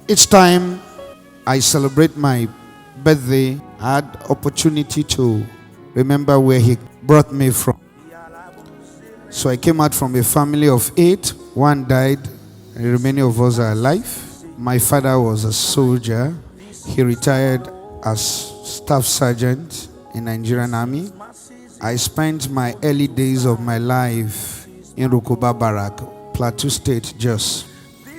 Each time I celebrate my birthday, I had opportunity to remember where he brought me from. So I came out from a family of 8. One died, and the remaining of us are alive. My father was a soldier. He retired as staff sergeant in Nigerian Army. I spent my early days of my life in Rukuba Barrack, Plateau State, Jos.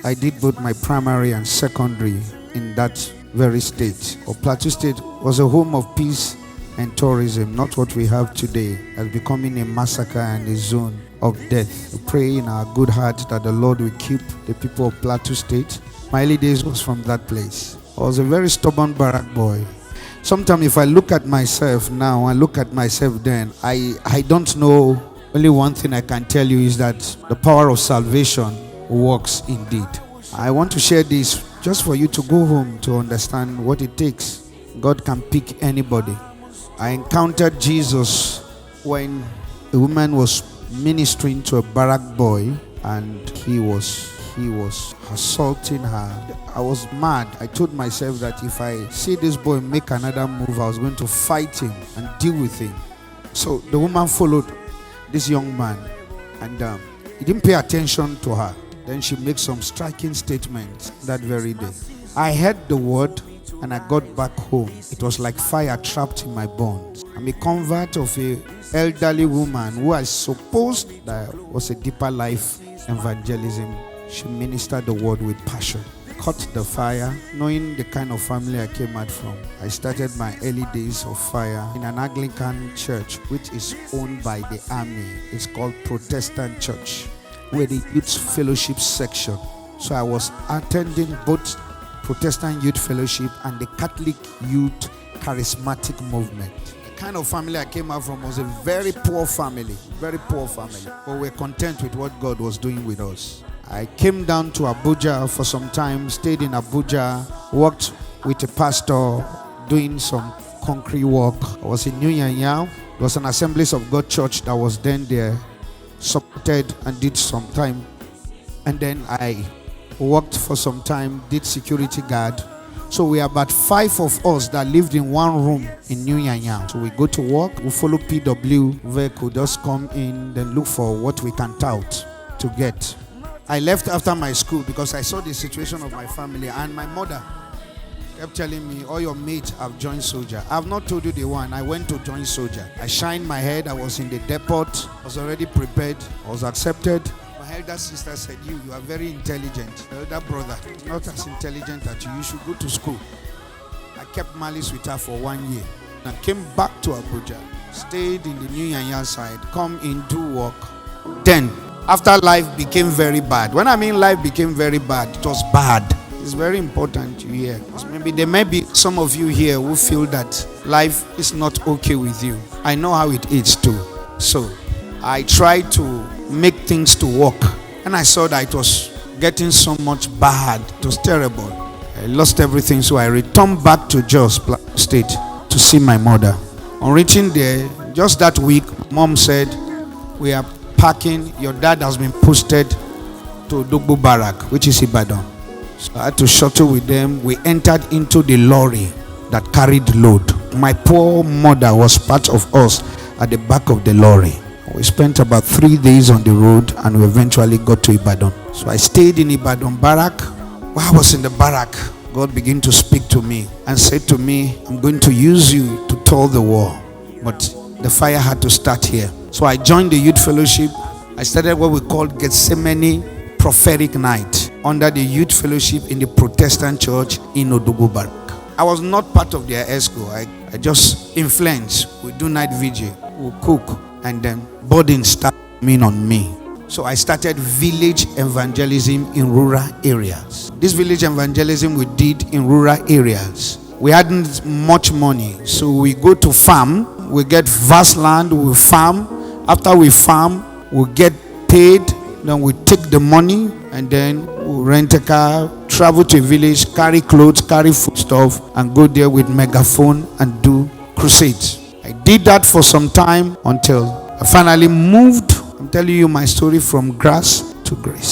I did both my primary and secondary in that very state. Plateau State was a home of peace and tourism, not what we have today, as becoming a massacre and a zone of death. We pray in our good heart that the Lord will keep the people of Plateau State. My early days was from that place. I was a very stubborn barrack boy. Sometimes if I look at myself now and look at myself then, I don't know. Only one thing I can tell you is that the power of salvation works indeed. I want to share this just for you to go home to understand what it takes. God can pick anybody. I encountered Jesus when a woman was ministering to a barrack boy and he was assaulting her. I was mad. I told myself that if I see this boy make another move, I was going to fight him and deal with him. So the woman followed this young man and he didn't pay attention to her. Then she made some striking statements that very day. I heard the word and I got back home. It was like fire trapped in my bones. I'm a convert of a elderly woman who I supposed that was a deeper life evangelism. She ministered the word with passion. Caught the fire, knowing the kind of family I came out from. I started my early days of fire in an Anglican church which is owned by the army. It's called Protestant Church, where the youth fellowship section. So I was attending both Protestant Youth Fellowship and the Catholic Youth Charismatic Movement. The kind of family I came out from was a very poor family, but we're content with what God was doing with us. I came down to Abuja for some time, stayed in Abuja, worked with a pastor doing some concrete work. I was in New Yanya. There was an Assemblies of God church that was then there, supported and did some time. And then I worked for some time, did security guard. So we are about 5 of us that lived in one room in New Yanya. So we go to work, we follow PW vehicle, just come in, then look for what we can tout to get. I left after my school because I saw the situation of my family, and my mother kept telling me, all your mates have joined soldier. I have not told you the one. I went to join soldier. I shined my head. I was in the depot. I was already prepared. I was accepted. My elder sister said, you are very intelligent. The elder brother is not as intelligent as you. You should go to school. I kept malice with her for 1 year. I came back to Abuja, stayed in the New Yanya side, come in, do work. Then, after life became very bad. When I mean life became very bad, it was bad. It's very important to hear. Maybe there may be some of you here who feel that life is not okay with you. I know how it is too. So I tried to make things to work, and I saw that it was getting so much bad. It was terrible. I lost everything, so I returned back to Jos State to see my mother. On reaching there, just that week, mom said, we are packing. Your dad has been posted to Dogbo Barrack, which is Ibadan. So I had to shuttle with them. We entered into the lorry that carried load. My poor mother was part of us at the back of the lorry. We spent about 3 days on the road and we eventually got to Ibadan. So I stayed in Ibadan Barrack. While I was in the barrack, God began to speak to me and said to me, I'm going to use you to tour the war. But the fire had to start here. So I joined the youth fellowship. I started what we called Gethsemane prophetic night under the youth fellowship in the Protestant church in Odogwu Barrack. I was not part of their ESCO. I just influenced. We do night vigil, we cook, and then burden started coming on me. So I started village evangelism in rural areas. This village evangelism we did in rural areas. We hadn't much money, so we go to farm. We get vast land, we farm. After we farm, we get paid. Then we take the money and then we rent a car, travel to a village, carry clothes, carry food stuff, and go there with megaphone and do crusades. I did that for some time until I finally moved. I'm telling you my story from grass to grace.